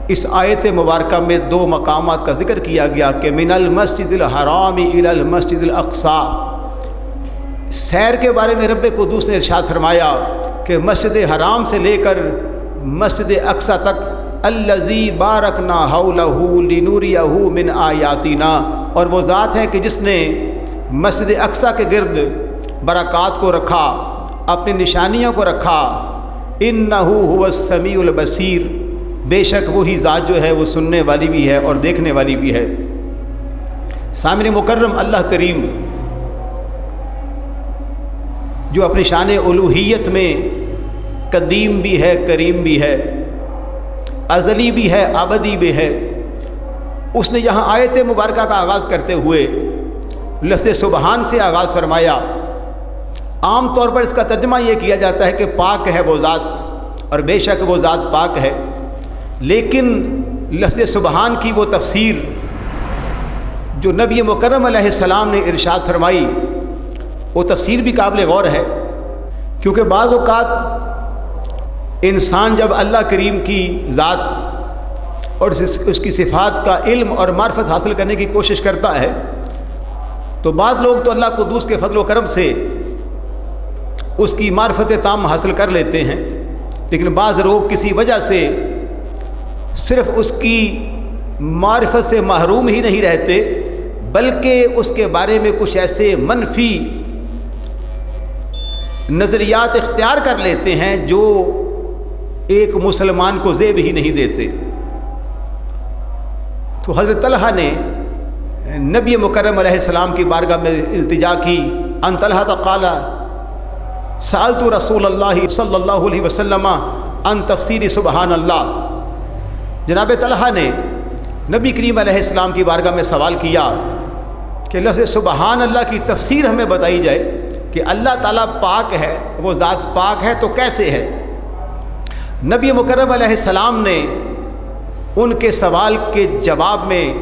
اس آیت مبارکہ میں دو مقامات کا ذکر کیا گیا کہ من المسجد الحرام الی المسجد الاقصی، سیر کے بارے میں رب قدوس نے ارشاد فرمایا کہ مسجد حرام سے لے کر مسجد اقصی تک الذی بارکنا حولہ لنوریہ من آیاتنا، اور وہ ذات ہے کہ جس نے مسجد اقصی کے گرد برکات کو رکھا، اپنی نشانیوں کو رکھا۔ انہ هو السمیع البصیر، بے شک وہی ذات جو ہے وہ سننے والی بھی ہے اور دیکھنے والی بھی ہے۔ سامعین مکرم، اللہ کریم جو اپنی شان الوہیت میں قدیم بھی ہے، کریم بھی ہے، ازلی بھی ہے، ابدی بھی ہے، اس نے یہاں آیت مبارکہ کا آغاز کرتے ہوئے لفظ سبحان سے آغاز فرمایا۔ عام طور پر اس کا ترجمہ یہ کیا جاتا ہے کہ پاک ہے وہ ذات، اور بے شک وہ ذات پاک ہے، لیکن لفظ سبحان کی وہ تفسیر جو نبی مکرم علیہ السلام نے ارشاد فرمائی، وہ تفسیر بھی قابل غور ہے، کیونکہ بعض اوقات انسان جب اللہ کریم کی ذات اور اس کی صفات کا علم اور معرفت حاصل کرنے کی کوشش کرتا ہے تو بعض لوگ تو اللہ قدوس کے فضل و کرم سے اس کی معرفت تام حاصل کر لیتے ہیں، لیکن بعض لوگ کسی وجہ سے صرف اس کی معرفت سے محروم ہی نہیں رہتے، بلکہ اس کے بارے میں کچھ ایسے منفی نظریات اختیار کر لیتے ہیں جو ایک مسلمان کو زیب ہی نہیں دیتے۔ تو حضرت طلحہ نے نبی مکرم علیہ السلام کی بارگاہ میں التجا کی۔ ان طلحہ قال سألت رسول اللہ صلی اللہ علیہ وسلم ان تفسیر سبحان اللہ، جناب طلحہ نے نبی کریم علیہ السلام کی بارگاہ میں سوال کیا کہ لفظ سبحان اللہ کی تفسیر ہمیں بتائی جائے کہ اللہ تعالیٰ پاک ہے، وہ ذات پاک ہے تو کیسے ہے؟ نبی مکرم علیہ السلام نے ان کے سوال کے جواب میں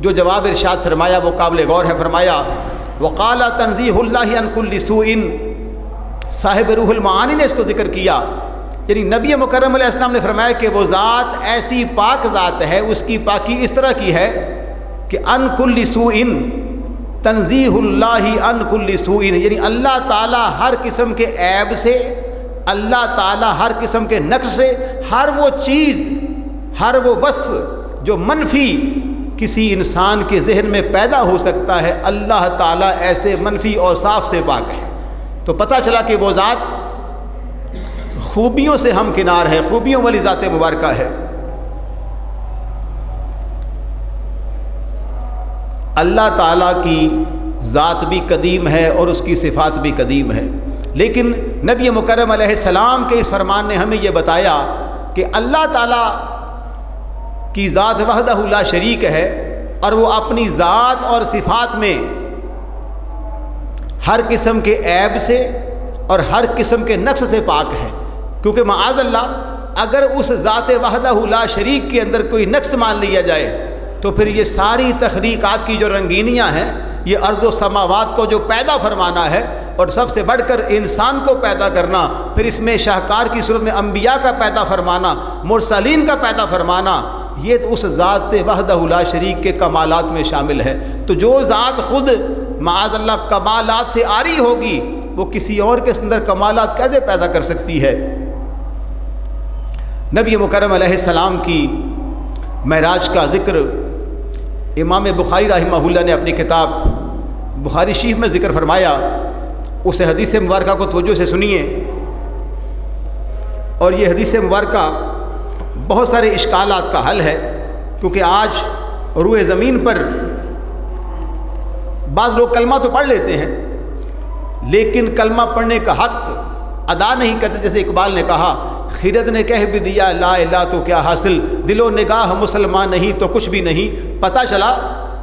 جو جواب ارشاد فرمایا وہ قابل غور ہے۔ فرمایا وقال تنزیہ اللہ عن کل سوء، صاحب روح المعانی نے اس کو ذکر کیا، یعنی نبی مکرم علیہ السلام نے فرمایا کہ وہ ذات ایسی پاک ذات ہے، اس کی پاکی اس طرح کی ہے کہ عن کل سوء، تنزیہ اللہ عن کل سوء، یعنی اللہ تعالیٰ ہر قسم کے عیب سے، اللہ تعالیٰ ہر قسم کے نقص سے، ہر وہ چیز، ہر وہ وصف جو منفی کسی انسان کے ذہن میں پیدا ہو سکتا ہے، اللہ تعالیٰ ایسے منفی اوصاف سے پاک ہے۔ تو پتہ چلا کہ وہ ذات خوبیوں سے ہم کنار ہے، خوبیوں والی ذات مبارکہ ہے۔ اللہ تعالیٰ کی ذات بھی قدیم ہے اور اس کی صفات بھی قدیم ہے، لیکن نبی مکرم علیہ السلام کے اس فرمان نے ہمیں یہ بتایا کہ اللہ تعالیٰ کی ذات وحدہ لا شریک ہے، اور وہ اپنی ذات اور صفات میں ہر قسم کے عیب سے اور ہر قسم کے نقص سے پاک ہے، کیونکہ معاذ اللہ اگر اس ذات وحدہ لا شریک کے اندر کوئی نقص مان لیا جائے تو پھر یہ ساری تخلیقات کی جو رنگینیاں ہیں، یہ ارض و سماوات کو جو پیدا فرمانا ہے اور سب سے بڑھ کر انسان کو پیدا کرنا، پھر اس میں شاہکار کی صورت میں انبیاء کا پیدا فرمانا، مرسلین کا پیدا فرمانا، یہ تو اس ذات وحدہ لا شریک کے کمالات میں شامل ہے۔ تو جو ذات خود معاذ اللہ کمالات سے عاری ہوگی، وہ کسی اور کے اندر کمالات کیسے پیدا کر سکتی ہے؟ نبی مکرم علیہ السلام کی معراج کا ذکر امام بخاری رحمہ اللہ نے اپنی کتاب بخاری شریف میں ذکر فرمایا۔ اس حدیث مبارکہ کو توجہ سے سنیے، اور یہ حدیث مبارکہ بہت سارے اشکالات کا حل ہے، کیونکہ آج روئے زمین پر بعض لوگ کلمہ تو پڑھ لیتے ہیں لیکن کلمہ پڑھنے کا حق ادا نہیں کرتے۔ جیسے اقبال نے کہا، خیرت نے کہہ بھی دیا لا الہ تو کیا حاصل، دل و نگاہ مسلمان نہیں تو کچھ بھی نہیں۔ پتہ چلا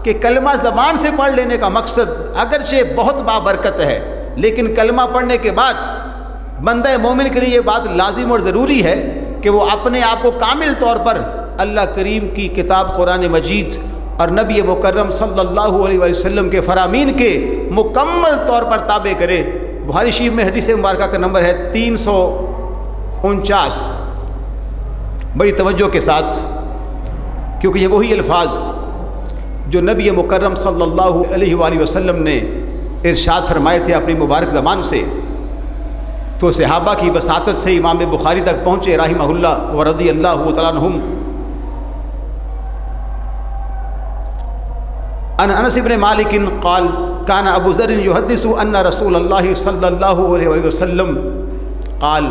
کہ کلمہ زبان سے پڑھ لینے کا مقصد اگرچہ بہت بابرکت ہے، لیکن کلمہ پڑھنے کے بعد بندہ مومن کے لیے یہ بات لازم اور ضروری ہے کہ وہ اپنے آپ کو کامل طور پر اللہ کریم کی کتاب قرآن مجید اور نبی مکرم صلی اللہ علیہ وسلم کے فرامین کے مکمل طور پر تابع کرے۔ بخاری شریف میں حدیث مبارکہ کا نمبر ہے 349۔ بڑی توجہ کے ساتھ کیونکہ یہ وہی الفاظ جو نبی مکرم صلی اللہ علیہ وآلہ وسلم نے ارشاد فرمائے تھے اپنی مبارک زبان سے، تو صحابہ کی وساطت سے امام بخاری تک پہنچے رحمہ اللہ ورضی اللہ تعالیٰ عنہم۔ عن انس بن مالک قال كان ابو ذر يحدث ان رسول الله صلى الله عليه وسلم قال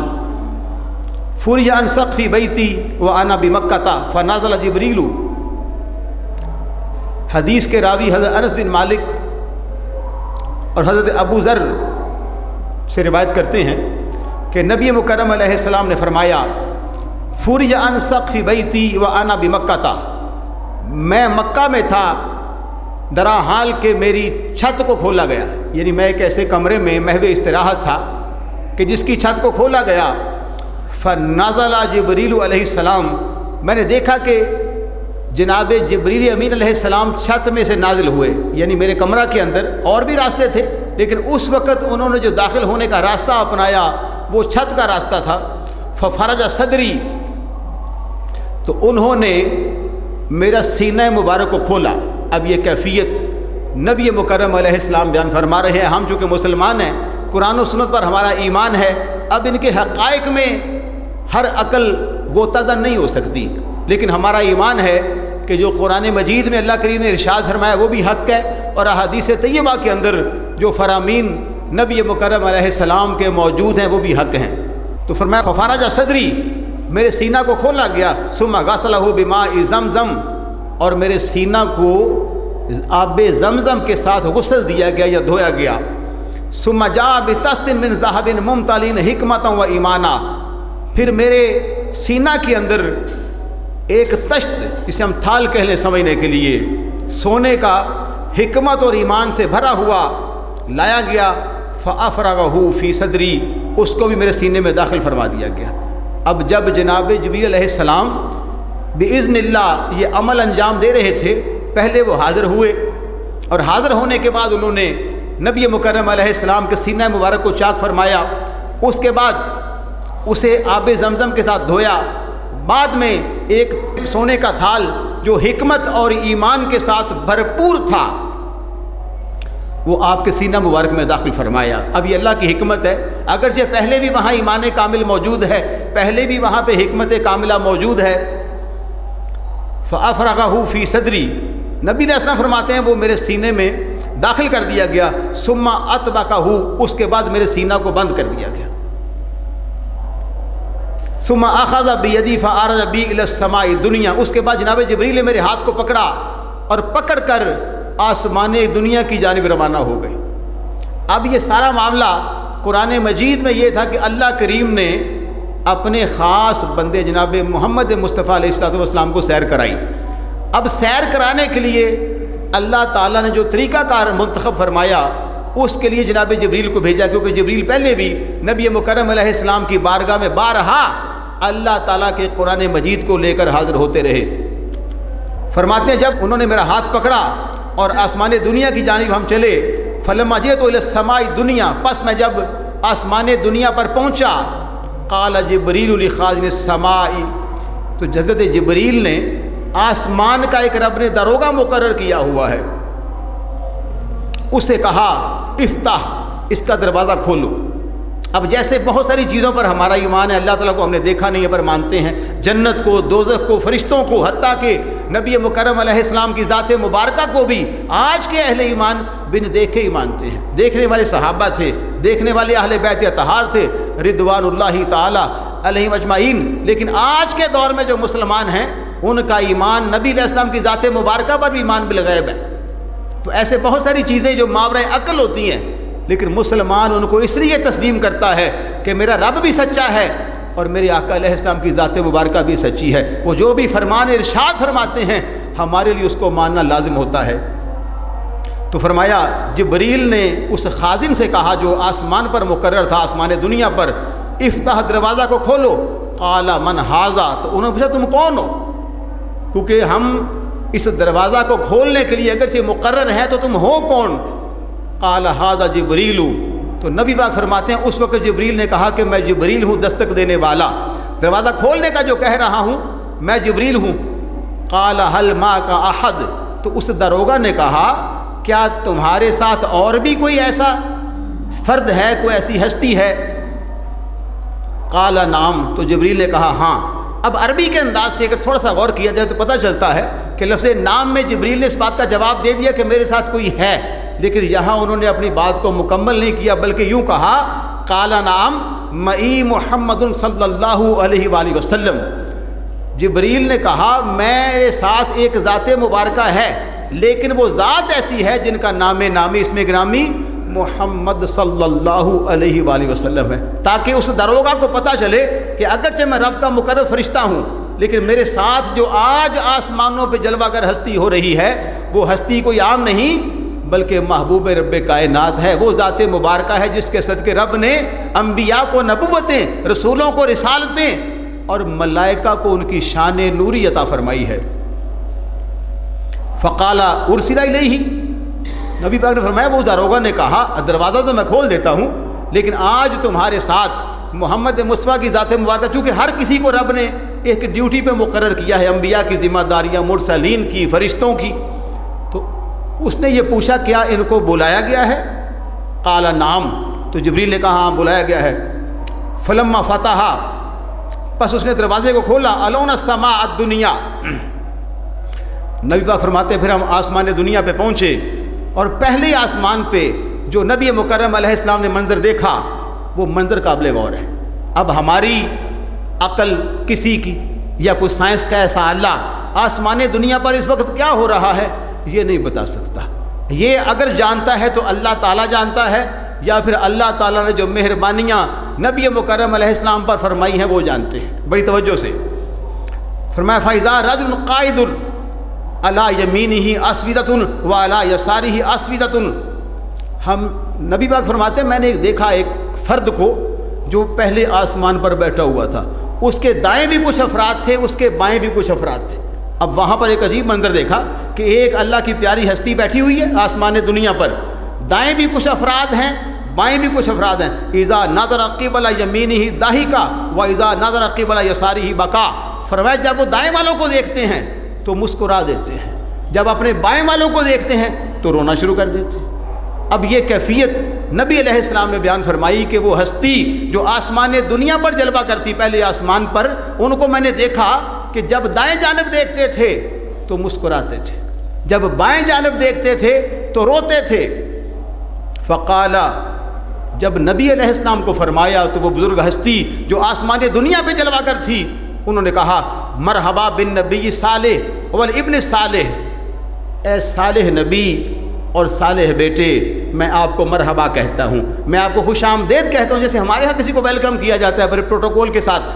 فرج عن سقف بیتی وانا بمکہ فنزل جبریل۔ حدیث کے راوی حضرت انس بن مالک اور حضرت ابو ذر سے روایت کرتے ہیں کہ نبی مکرم علیہ السلام نے فرمایا فرج عن سقف بیتی وانا بمکہ، میں مکہ میں تھا درا حال کہ میری چھت کو کھولا گیا، یعنی میں ایک ایسے کمرے میں محو استراحت تھا کہ جس کی چھت کو کھولا گیا۔ فنزل جبریل علیہ السلام، میں نے دیکھا کہ جناب جبریل امین علیہ السلام چھت میں سے نازل ہوئے، یعنی میرے کمرہ کے اندر اور بھی راستے تھے لیکن اس وقت انہوں نے جو داخل ہونے کا راستہ اپنایا وہ چھت کا راستہ تھا۔ ففرج صدری، تو انہوں نے میرا سینہ مبارک کو کھولا۔ اب یہ کیفیت نبی مکرم علیہ السلام بیان فرما رہے ہیں۔ ہم چونکہ مسلمان ہیں، قرآن و سنت پر ہمارا ایمان ہے، اب ان کے حقائق میں ہر عقل غوطہ زن نہیں ہو سکتی، لیکن ہمارا ایمان ہے کہ جو قرآن مجید میں اللہ کریم نے ارشاد فرمایا وہ بھی حق ہے، اور احادیث طیبہ کے اندر جو فرامین نبی مکرم علیہ السلام کے موجود ہیں وہ بھی حق ہیں۔ تو فرمایا ففرج صدری، میرے سینہ کو کھولا گیا، ثم غسلہ بماء زمزم، اور میرے سینہ کو آب زمزم کے ساتھ غسل دیا گیا یا دھویا گیا۔ ثم جاء بطست من ذهب ممتلئ حکمتا و ایمانا، پھر میرے سینہ کے اندر ایک تشت، جسے ہم تھال کہہ لیں سمجھنے کے لیے، سونے کا حکمت اور ایمان سے بھرا ہوا لایا گیا۔ فافرغہ فی صدری، اس کو بھی میرے سینے میں داخل فرما دیا گیا۔ اب جب جناب جبریل علیہ السلام باذن اللہ یہ عمل انجام دے رہے تھے، پہلے وہ حاضر ہوئے، اور حاضر ہونے کے بعد انہوں نے نبی مکرم علیہ السلام کے سینہ مبارک کو چاک فرمایا، اس کے بعد اسے آب زمزم کے ساتھ دھویا، بعد میں ایک سونے کا تھال جو حکمت اور ایمان کے ساتھ بھرپور تھا وہ آپ کے سینہ مبارک میں داخل فرمایا۔ اب یہ اللہ کی حکمت ہے، اگرچہ پہلے بھی وہاں ایمان کامل موجود ہے، پہلے بھی وہاں پہ حکمت کاملہ موجود ہے۔ فافرغہ فی صدری، نبی علیہ السلام فرماتے ہیں وہ میرے سینے میں داخل کر دیا گیا۔ ثم اطبقہ، اس کے بعد میرے سینہ کو بند کر دیا گیا۔ ثم اخذ بیدی فعرج بی الی السماء الدنیا، اس کے بعد جناب جبریل نے میرے ہاتھ کو پکڑا اور پکڑ کر آسمان دنیا کی جانب روانہ ہو گئے۔ اب یہ سارا معاملہ قرآن مجید میں یہ تھا کہ اللہ کریم نے اپنے خاص بندے جناب محمد مصطفیٰ علیہ الصلوۃ والسلام کو سیر کرائی۔ اب سیر کرانے کے لیے اللہ تعالیٰ نے جو طریقہ کار منتخب فرمایا اس کے لیے جناب جبریل کو بھیجا، کیونکہ جبریل پہلے بھی نبی مکرم علیہ السلام کی بارگاہ میں بارہا اللہ تعالیٰ کے قرآن مجید کو لے کر حاضر ہوتے رہے۔ فرماتے ہیں جب انہوں نے میرا ہاتھ پکڑا اور آسمان دنیا کی جانب ہم چلے، فلما جئت الی السماء الدنیا، پس میں جب آسمان دنیا پر پہنچا، قال جبریل لخازن السماء، تو حضرت جبریل نے آسمان کا ایک رب نے داروغہ مقرر کیا ہوا ہے، اسے کہا افتح، اس کا دروازہ کھولو۔ اب جیسے بہت ساری چیزوں پر ہمارا ایمان ہے، اللہ تعالیٰ کو ہم نے دیکھا نہیں ہے پر مانتے ہیں، جنت کو، دوزخ کو، فرشتوں کو، حتیٰ کہ نبی مکرم علیہ السلام کی ذات مبارکہ کو بھی آج کے اہل ایمان بن دیکھے ہی مانتے ہیں۔ دیکھنے والے صحابہ تھے، دیکھنے والے اہل بیت اطہار تھے رضوان اللہ تعالیٰ علیہم اجمعین، لیکن آج کے دور میں جو مسلمان ہیں ان کا ایمان نبی علیہ السلام کی ذات مبارکہ پر بھی ایمان بالغیب ہے۔ تو ایسے بہت ساری چیزیں جو ماورائے عقل ہوتی ہیں، لیکن مسلمان ان کو اس لیے تسلیم کرتا ہے کہ میرا رب بھی سچا ہے اور میرے آقا علیہ السلام کی ذات مبارکہ بھی سچی ہے، وہ جو بھی فرمان ارشاد فرماتے ہیں ہمارے لیے اس کو ماننا لازم ہوتا ہے۔ تو فرمایا جبریل نے اس خازن سے کہا جو آسمان پر مقرر تھا، آسمان دنیا پر، افتح، دروازہ کو کھولو۔ قال من ھذا، تو انہوں نے پوچھا تم کون ہو، کیونکہ ہم اس دروازہ کو کھولنے کے لیے اگرچہ مقرر ہے تو تم ہو کون؟ قال ھذا جبریل، تو نبی پاک فرماتے ہیں اس وقت جبریل نے کہا کہ میں جبریل ہوں، دستک دینے والا، دروازہ کھولنے کا جو کہہ رہا ہوں میں جبریل ہوں۔ قال هل معك احد، تو اس داروغہ نے کہا کیا تمہارے ساتھ اور بھی کوئی ایسا فرد ہے، کوئی ایسی ہستی ہے؟ قال نعم، تو جبریل نے کہا ہاں۔ اب عربی کے انداز سے اگر تھوڑا سا غور کیا جائے تو پتہ چلتا ہے کہ لفظ نام میں جبریل نے اس بات کا جواب دے دیا کہ میرے ساتھ کوئی ہے، لیکن یہاں انہوں نے اپنی بات کو مکمل نہیں کیا، بلکہ یوں کہا قال نعم معی محمد صلی اللہ علیہ وآلہ وسلم۔ جبریل نے کہا میرے ساتھ ایک ذات مبارکہ ہے، لیکن وہ ذات ایسی ہے جن کا نام نامی اسم گرامی محمد صلی اللہ علیہ وآلہ وسلم ہے، تاکہ اس داروغہ کو پتہ چلے کہ اگرچہ میں رب کا مقرر فرشتہ ہوں، لیکن میرے ساتھ جو آج آسمانوں پہ جلوہ گر ہستی ہو رہی ہے وہ ہستی کوئی عام نہیں بلکہ محبوب رب کائنات ہے، وہ ذات مبارکہ ہے جس کے صدقے رب نے انبیاء کو نبوتیں، رسولوں کو رسالتیں اور ملائکہ کو ان کی شان نوری عطا فرمائی ہے۔ فقال ارسل الیہ، نبی پاک نے فرمایا وہ داروغہ نے کہا دروازہ تو میں کھول دیتا ہوں، لیکن آج تمہارے ساتھ محمد مصطفیٰ کی ذات مبارکہ، چونکہ ہر کسی کو رب نے ایک ڈیوٹی پہ مقرر کیا ہے، انبیاء کی ذمہ داریاں، مرسلین کی، فرشتوں کی، تو اس نے یہ پوچھا کیا ان کو بلایا گیا ہے؟ قال نعم، تو جبریل نے کہا ہاں بلایا گیا ہے۔ فلما فتح، پس اس نے دروازے کو کھولا، الون السماء الدنیا، نبی پاک فرماتے پھر ہم آسمان دنیا پہ پہنچے، اور پہلے آسمان پہ جو نبی مکرم علیہ السلام نے منظر دیکھا وہ منظر قابل غور ہے۔ اب ہماری عقل کسی کی یا کوئی سائنس کا ایسا اللہ آسمان دنیا پر اس وقت کیا ہو رہا ہے یہ نہیں بتا سکتا۔ یہ اگر جانتا ہے تو اللہ تعالیٰ جانتا ہے، یا پھر اللہ تعالیٰ نے جو مہربانیاں نبی مکرم علیہ السلام پر فرمائی ہیں وہ جانتے ہیں۔ بڑی توجہ سے فرمایا فَإِذَا رَجُلٌ قَائِدٌ عَلَى يَمِينِهِ أَسْوِدَةٌ وَعَلَى يَسَارِهِ أَسْوِدَةٌ، ہم نبی پاک فرماتے ہیں میں نے دیکھا ایک فرد کو جو پہلے آسمان پر بیٹھا ہوا تھا، اس کے دائیں بھی کچھ افراد تھے، اس کے بائیں بھی کچھ افراد تھے۔ اب وہاں پر ایک عجیب منظر دیکھا کہ ایک اللہ کی پیاری ہستی بیٹھی ہوئی ہے آسمان دنیا پر، دائیں بھی کچھ افراد ہیں، بائیں بھی کچھ افراد ہیں۔ اذا نظر قبل یمینہ ضحکا واذا نظر قبل یسارہ بکا، فرمایا جب وہ دائیں والوں کو دیکھتے ہیں تو مسکرا دیتے ہیں، جب اپنے بائیں والوں کو دیکھتے ہیں تو رونا شروع کر دیتے ہیں۔ اب یہ کیفیت نبی علیہ السلام نے بیان فرمائی کہ وہ ہستی جو آسمان دنیا پر جلوہ کرتی پہلے آسمان پر، ان کو میں نے دیکھا کہ جب دائیں جانب دیکھتے تھے تو مسکراتے تھے، جب بائیں جانب دیکھتے تھے تو روتے تھے۔ فقال، جب نبی علیہ السلام کو فرمایا تو وہ بزرگ ہستی جو آسمان دنیا پہ جلوہ کر تھی انہوں نے کہا مرحبا بن نبی صالح والابن صالح، اے صالح نبی اور صالح بیٹے، میں آپ کو مرحبا کہتا ہوں، میں آپ کو خوش آمدید کہتا ہوں، جیسے ہمارے ہاں کسی کو ویلکم کیا جاتا ہے بڑے پروٹوکول کے ساتھ۔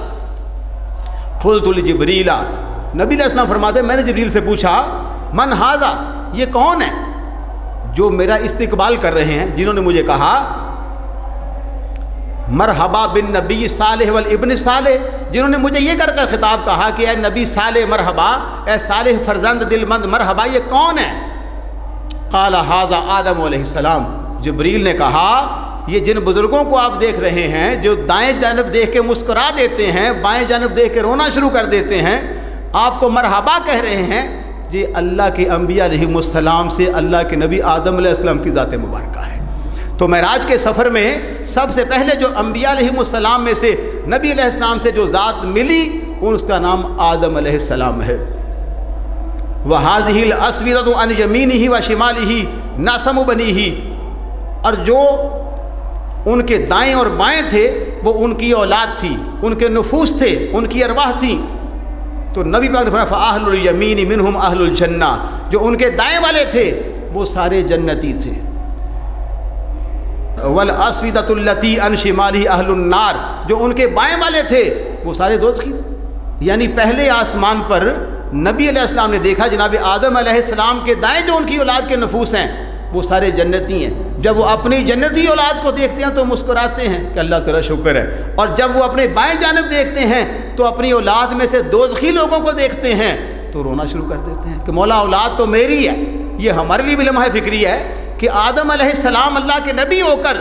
قلت لجبریل، نبی علیہ السلام فرماتے ہیں میں نے جبریل سے پوچھا من ھذا، یہ کون ہے جو میرا استقبال کر رہے ہیں، جنہوں نے مجھے کہا مرحبا بن نبی صالح والابن صالح، جنہوں نے مجھے یہ کر کر خطاب کہا کہ اے نبی صالح مرحبا، اے صالح فرزند دل مند مرحبا، یہ کون ہے؟ قال ھذا آدم علیہ السلام، جبریل نے کہا یہ جن بزرگوں کو آپ دیکھ رہے ہیں جو دائیں جانب دیکھ کے مسکرا دیتے ہیں، بائیں جانب دیکھ کے رونا شروع کر دیتے ہیں، آپ کو مرحبا کہہ رہے ہیں، یہ اللہ کے انبیاء علیہم السلام سے اللہ کے نبی آدم علیہ السلام کی ذات مبارکہ ہے۔ تو معراج کے سفر میں سب سے پہلے جو انبیاء علیہم السلام میں سے نبی علیہ السلام سے جو ذات ملی اس کا نام آدم علیہ السلام ہے۔ وَهَذِهِ الْأَسْوِدَةُ عَنْ يَمِينِهِ وَشِمَالِهِ نَاسَمُ بَنِيهِ، اور جو ان کے دائیں اور بائیں تھے وہ ان کی اولاد تھی، ان کے نفوس تھے، ان کی ارواح تھیں۔ تو نبی پاک نے فرمایا فَأَهْلُ الْيَمِينِ مِنْهُمْ أَهْلُ الْجَنَّةِ، جو ان کے دائیں والے تھے وہ سارے جنتی تھے۔ وَالْأَسْوِدَةُ الَّتِي عَنْ شِمَالِهِ أَهْلُ النَّارِ، جو ان کے بائیں والے تھے وہ سارے دوزخی تھے۔ یعنی پہلے آسمان پر نبی علیہ السلام نے دیکھا جناب آدم علیہ السلام کے دائیں جو ان کی اولاد کے نفوس ہیں وہ سارے جنتی ہیں، جب وہ اپنی جنتی اولاد کو دیکھتے ہیں تو مسکراتے ہیں کہ اللہ تیرا شکر ہے، اور جب وہ اپنے بائیں جانب دیکھتے ہیں تو اپنی اولاد میں سے دوزخی لوگوں کو دیکھتے ہیں تو رونا شروع کر دیتے ہیں کہ مولا اولاد تو میری ہے۔ یہ ہمارے لیے بھی لمحہ فکری ہے کہ آدم علیہ السلام اللہ کے نبی ہو کر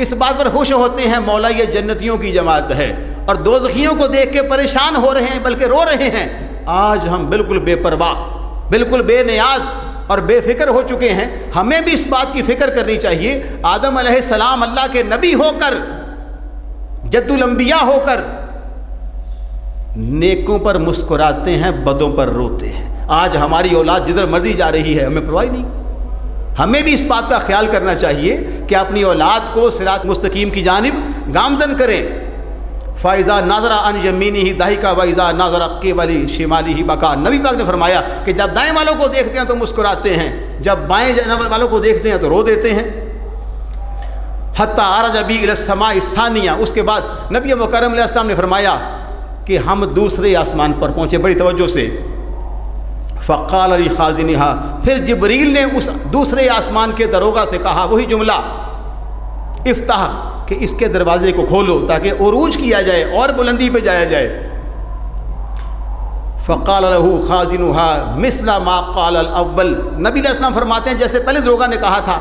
اس بات پر خوش ہوتے ہیں مولا یہ جنتیوں کی جماعت ہے، اور دوزخیوں کو دیکھ کے پریشان ہو رہے ہیں بلکہ رو رہے ہیں آج ہم بالکل بے پرواہ، بالکل بے نیاز اور بے فکر ہو چکے ہیں۔ ہمیں بھی اس بات کی فکر کرنی چاہیے، آدم علیہ السلام اللہ کے نبی ہو کر، جد الانبیاء ہو کر، نیکوں پر مسکراتے ہیں، بدوں پر روتے ہیں۔ آج ہماری اولاد جدھر مرضی جا رہی ہے، ہمیں پرواہ نہیں۔ ہمیں بھی اس بات کا خیال کرنا چاہیے کہ اپنی اولاد کو صراط مستقیم کی جانب گامزن کریں۔ فَإِذَا نَظَرَ عَنْ يَمِينِهِ ضَحِكَ وَإِذَا نَظَرَ قِبَلِ شِمَالِهِ بَكَى۔ نبی پاک نے فرمایا کہ جب دائیں والوں کو دیکھتے ہیں تو مسکراتے ہیں، جب بائیں والوں کو دیکھتے ہیں تو رو دیتے ہیں۔ حَتَّى عَرَجَ بِي إِلَى السَّمَاءِ الثَّانِيَةِ۔ اس کے بعد نبی مکرم علیہ السلام نے فرمایا کہ ہم دوسرے آسمان پر پہنچے، بڑی توجہ سے۔ فَقَالَ لِخَازِنِهَا، پھر جبریل نے اس دوسرے آسمان کے دروگا سے کہا وہی جملہ، افتح، کہ اس کے دروازے کو کھولو تاکہ عروج کیا جائے اور بلندی پہ جایا جائے۔ فقال له خازنها مثل ما قال الاول۔ نبی علیہ السلام فرماتے ہیں جیسے پہلے دروگا نے کہا تھا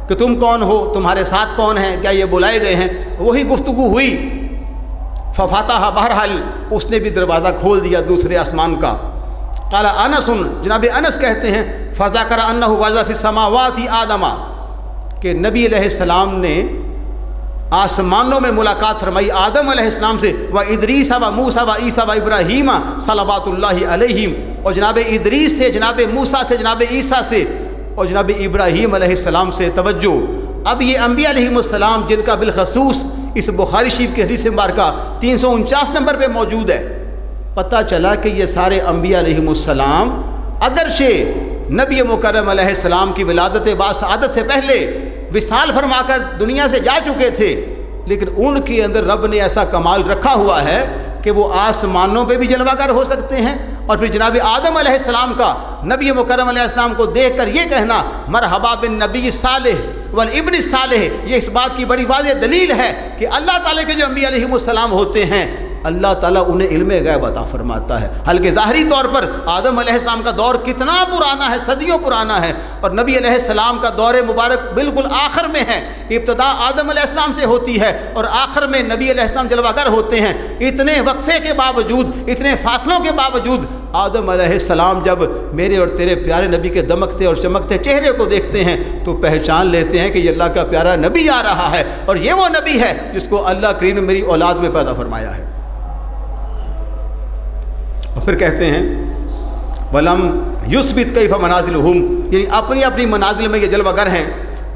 کہ تم کون ہو، تمہارے ساتھ کون ہیں، کیا یہ بلائے گئے ہیں، وہی گفتگو ہوئی۔ ففتح، بہرحال اس نے بھی دروازہ کھول دیا دوسرے آسمان کا۔ قال انس، جناب انس کہتے ہیں فذكر انه وضع في السماوات آدم، کہ نبی علیہ السلام نے آسمانوں میں ملاقات فرمائی آدم علیہ السلام سے، وَإِدْرِيسَ وَمُوسَى وَعِيسَى وَإِبْرَاهِيمَ صلوات اللہ علیہم، اور جناب ادریس سے، جناب موسیٰ سے، جناب عیسیٰ سے، اور جناب ابراہیم علیہ السلام سے۔ توجہ، اب یہ انبیاء علیہم السلام جن کا بالخصوص اس بخاری شریف کی حدیث مبارکہ 349 نمبر پہ موجود ہے، پتہ چلا کہ یہ سارے انبیاء علیہم السلام اگرچہ نبی مکرم علیہ السلام کی ولادت باسعادت سے پہلے وصال فرما کر دنیا سے جا چکے تھے، لیکن ان کے اندر رب نے ایسا کمال رکھا ہوا ہے کہ وہ آسمانوں پہ بھی جلوہ گر ہو سکتے ہیں۔ اور پھر جناب آدم علیہ السلام کا نبی مکرم علیہ السلام کو دیکھ کر یہ کہنا مرحبا بن نبی صالح والابن صالح، یہ اس بات کی بڑی واضح دلیل ہے کہ اللہ تعالیٰ کے جو انبیاء علیہم السلام ہوتے ہیں اللہ تعالیٰ انہیں علم غیب عطا فرماتا ہے۔ حالانکہ ظاہری طور پر آدم علیہ السلام کا دور کتنا پرانا ہے، صدیوں پرانا ہے، اور نبی علیہ السلام کا دور مبارک بالکل آخر میں ہے۔ ابتدا آدم علیہ السلام سے ہوتی ہے اور آخر میں نبی علیہ السلام جلوہ گر ہوتے ہیں۔ اتنے وقفے کے باوجود، اتنے فاصلوں کے باوجود آدم علیہ السلام جب میرے اور تیرے پیارے نبی کے دمکتے اور چمکتے چہرے کو دیکھتے ہیں تو پہچان لیتے ہیں کہ یہ اللہ کا پیارا نبی آ رہا ہے، اور یہ وہ نبی ہے جس کو اللہ کریم نے میری اولاد میں پیدا فرمایا ہے۔ اور پھر کہتے ہیں وَلَمْ يُثْبِتْ كَيْفَ مَنَازِلُهُمْ، یعنی اپنی اپنی منازل میں یہ جلوہ گر ہیں۔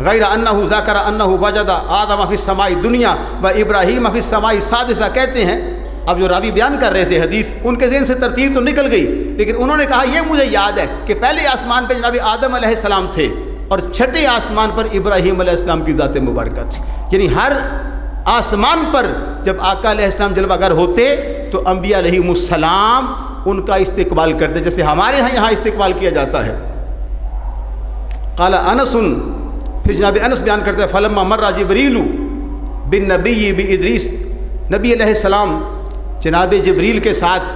غیر انہ ذکر انہ وجد آدم فی السماء الدنیا و ابراہیم فی السماء السادسہ، کہتے ہیں اب جو راوی بیان کر رہے تھے حدیث، ان کے ذہن سے ترتیب تو نکل گئی، لیکن انہوں نے کہا یہ مجھے یاد ہے کہ پہلے آسمان پہ جناب آدم علیہ السلام تھے اور چھٹے آسمان پر ابراہیم علیہ السلام کی ذات مبارکہ تھی۔ یعنی ہر آسمان پر جب آقا علیہ السلام جلوہ گر ہوتے تو انبیاء علیہم السلام ان کا استقبال کرتے، جیسے ہمارے یہاں استقبال کیا جاتا ہے۔ قال انس، پھر جناب انس بیان کرتے ہیں فلما مر جبریل بالنبی بادریس، نبی علیہ السلام جناب جبریل کے ساتھ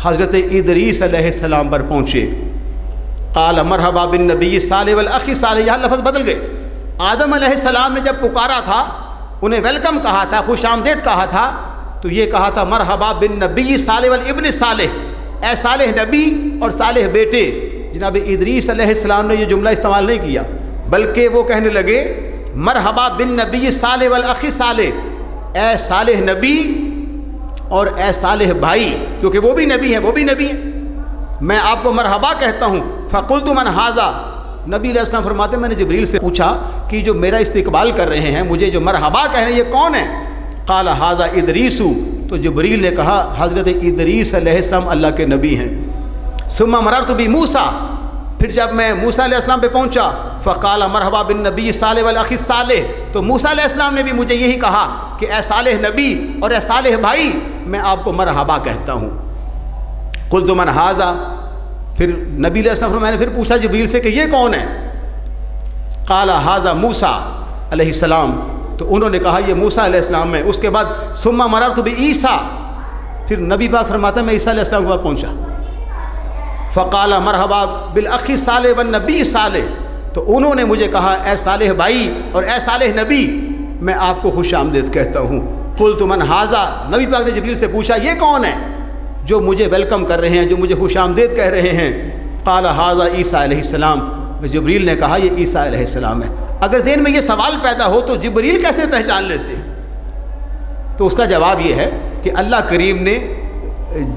حضرت ادریس علیہ السلام پر پہنچے۔ قال مرحبا بالنبی صالح والاخ صالح، یہاں لفظ بدل گئے۔ آدم علیہ السلام نے جب پکارا تھا، انہیں ویلکم کہا تھا، خوش آمدید کہا تھا، تو یہ کہا تھا مرحبا بالنبی صالح والابن صالح، اے صالح نبی اور صالح بیٹے۔ جناب ادریس علیہ السلام نے یہ جملہ استعمال نہیں کیا، بلکہ وہ کہنے لگے مرحبا بالنبی صالح والاخ صالح، اے صالح نبی اور اے صالح بھائی، کیونکہ وہ بھی نبی ہیں، وہ بھی نبی ہیں، میں آپ کو مرحبا کہتا ہوں۔ فقلت من ھذا، نبی علیہ السلام فرماتے ہیں میں نے جبریل سے پوچھا کہ جو میرا استقبال کر رہے ہیں، مجھے جو مرحبا کہہ رہے ہیں، یہ کون ہے؟ قال ھذا ادریس، تو جبریل نے کہا حضرت ادریس علیہ السلام اللہ کے نبی ہیں۔ ثم مررت بموسیٰ، پھر جب میں موسیٰ علیہ السلام پہ پہنچا، فقال مرحبا بالنبی صالح والاخ صالح، تو موسیٰ علیہ السلام نے بھی مجھے یہی کہا کہ اے صالح نبی اور اے صالح بھائی، میں آپ کو مرحبا کہتا ہوں۔ قلت من ھذا، پھر نبی علیہ السلام میں نے پھر پوچھا جبریل سے کہ یہ کون ہے؟ قال ھذا موسیٰ علیہ السلام، تو انہوں نے کہا یہ موسیٰ علیہ السلام ہے۔ اس کے بعد ثم مررت بعیسیٰ، پھر نبی پاک فرماتا ہے میں عیسیٰ علیہ السلام کے پاس پہنچا۔ فقال مرحبا بالاخ صالح والنبی صالح، تو انہوں نے مجھے کہا اے صالح بھائی اور اے صالح نبی، میں آپ کو خوش آمدید کہتا ہوں۔ قلت من ھذا، نبی پاک نے جبریل سے پوچھا یہ کون ہے؟ جو مجھے ویلکم کر رہے ہیں, جو مجھے خوش آمدید کہہ رہے ہیں. قال ھذا عیسیٰ علیہ السلام, جبریل نے کہا یہ عیسیٰ علیہ السلام ہے. اگر ذہن میں یہ سوال پیدا ہو تو جبریل کیسے پہچان لیتے؟ تو اس کا جواب یہ ہے کہ اللہ کریم نے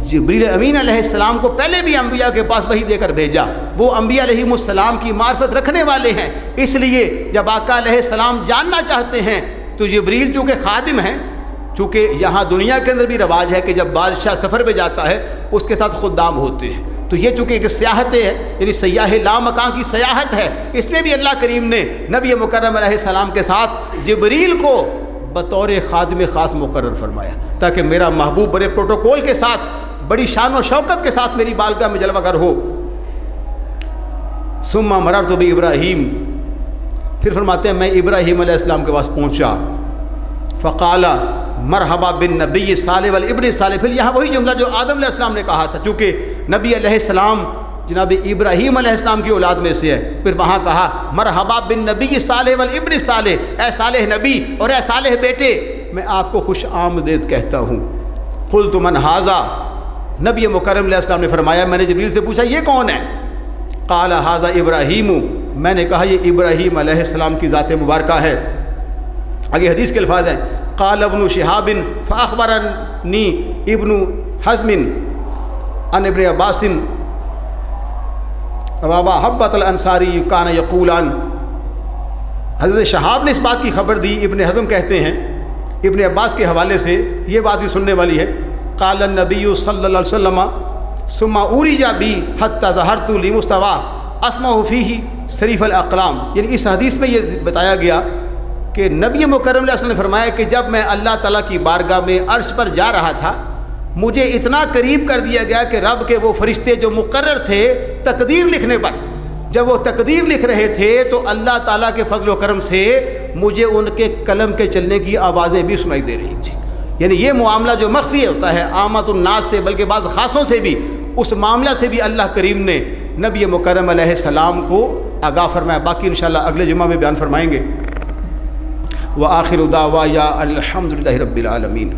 جبریل امین علیہ السلام کو پہلے بھی انبیاء کے پاس وحی دے کر بھیجا. وہ انبیاء علیہ السلام کی معرفت رکھنے والے ہیں, اس لیے جب آقا علیہ السلام جاننا چاہتے ہیں تو جبریل چونکہ خادم ہیں, چونکہ یہاں دنیا کے اندر بھی رواج ہے کہ جب بادشاہ سفر پہ جاتا ہے اس کے ساتھ خدام ہوتے ہیں, تو یہ چونکہ ایک سیاحت ہے, یعنی سیاح لامکان کی سیاحت ہے, اس میں بھی اللہ کریم نے نبی مکرم علیہ السلام کے ساتھ جبریل کو بطور خادم خاص مقرر فرمایا تاکہ میرا محبوب بڑے پروٹوکول کے ساتھ, بڑی شان و شوکت کے ساتھ میری بارگاہ میں جلوہ گر ہو. ثم مررت بابراہیم, پھر فرماتے ہیں میں ابراہیم علیہ السلام کے پاس پہنچا. فقال مرحبا بالنبی صالح والابن صالح, پھر یہاں وہی جملہ جو آدم علیہ السلام نے کہا تھا, چونکہ نبی علیہ السلام جناب ابراہیم علیہ السلام کی اولاد میں سے ہے, پھر وہاں کہا مرحبا بالنبی صالح والابن صالح, اے صالح نبی اور اے صالح بیٹے میں آپ کو خوش آمدید کہتا ہوں. قلت من ھذا, نبی مکرم علیہ السلام نے فرمایا, میں نے جبریل سے پوچھا یہ کون ہے؟ قال ھذا ابراہیم, میں نے کہا یہ ابراہیم علیہ السلام کی ذات مبارکہ ہے. آگے حدیث کے الفاظ ہیں, قال ابن شہاب فاخبرنی ابن حزم عن ابن عباس وابا حبۃ الانصاری کان یقولان, حضرت شہاب نے اس بات کی خبر دی, ابن حزم کہتے ہیں ابن عباس کے حوالے سے, یہ بات بھی سننے والی ہے. قال النبی صلی اللہ علیہ وسلم ثم اورج بی حتی ظہرت لمستوى اسمع فیہ صریف الاقلام, یعنی اس حدیث میں یہ بتایا گیا کہ نبی مکرم علیہ السلام نے فرمایا کہ جب میں اللہ تعالیٰ کی بارگاہ میں عرش پر جا رہا تھا مجھے اتنا قریب کر دیا گیا کہ رب کے وہ فرشتے جو مقرر تھے تقدیر لکھنے پر, جب وہ تقدیر لکھ رہے تھے تو اللہ تعالیٰ کے فضل و کرم سے مجھے ان کے قلم کے چلنے کی آوازیں بھی سنائی دے رہی تھیں. یعنی یہ معاملہ جو مخفی ہوتا ہے عامت الناس سے, بلکہ بعض خاصوں سے بھی, اس معاملہ سے بھی اللہ کریم نے نبی مکرم علیہ السلام کو آگاہ فرمایا. باقی انشاءاللہ اگلے جمعہ میں بیان فرمائیں گے. وآخر دعوایا الحمدللہ رب العالمین.